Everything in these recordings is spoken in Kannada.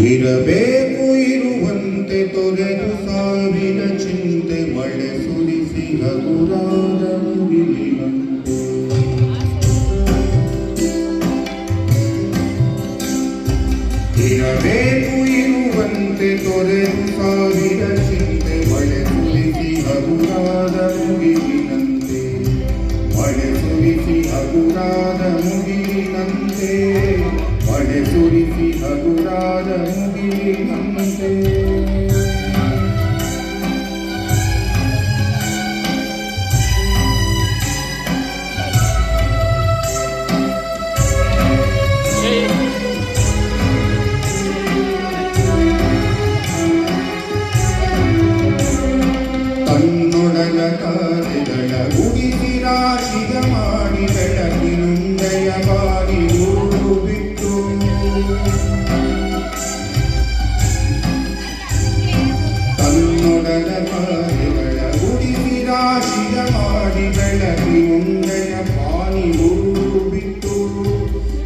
ಇರಬೇಕು ಇರುವಂತೆ ತೊರೆದು ಸಾವಿರ ಚಿಂತೆ ಮಳೆ ಸುರಿಸಿ ಹಗುರಾದ ಮುಗಿಲಿನಂತೆ ಇರಬೇಕು ಇರುವಂತೆ ತೊರೆದು ಸಾವಿರ ಚಿಂತೆ ಮಳೆ ಸುರಿಸಿ ಹಗುರಾದ ಮುಗಿಲಿನಂತೆ ಮಳೆ ಸುರಿಸಿ ಹಗುರಾದ ಮುಗಿಲಿನಂತೆ ಮಳೆ ಸುರಿಸಿ ಹಗುರಾದ ಮುಗಿಲಿನಂತೆ ತನ್ನೊಡಲ ಕಾರ್ಯಗಳ ಉಡಿಸಿ ರಾಶಿಗ ಮಾಡಿ ಬೆಳಗಿನುಂದಯ ಬಾರಿ ಊರು ಬಿಟ್ಟು ತನ್ನೊಡಲ ಕಾರ್ಯಗಳ ಉಡಿಸಿ ರಾಶಿಗ ಮಾಡಿ ಬೆಳಗಿನುಂದಯ ಬಾರಿ ಊರು ಬಿಟ್ಟು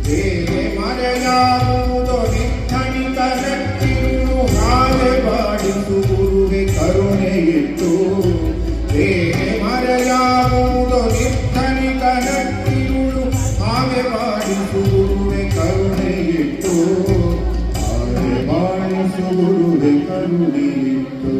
ಬೇರೆ ಮರೆಯಾಗುವುದೋ ನಿತ್ತಣಿ ಕರಟ್ಟಿರು ಹಾಗೆ ಬಾಡಿಸು ಗುರುವೆ ಕರುಣೆ ಇಟ್ಟು ಬೇರೆ ಮರೆಯಾಗುವುದೋ ನಿತ್ತಣಿ ಕರಟ್ಟಿರುಳು ಹಾಗೆ ಬಾಡಿಸು ಗುರುವೆ ಕರುಣೆ ಇಟ್ಟು ಹಾಗೆ ಬಾಡಿಸು ಗುರುವೆ ಕರುಣೆ ಇಟ್ಟು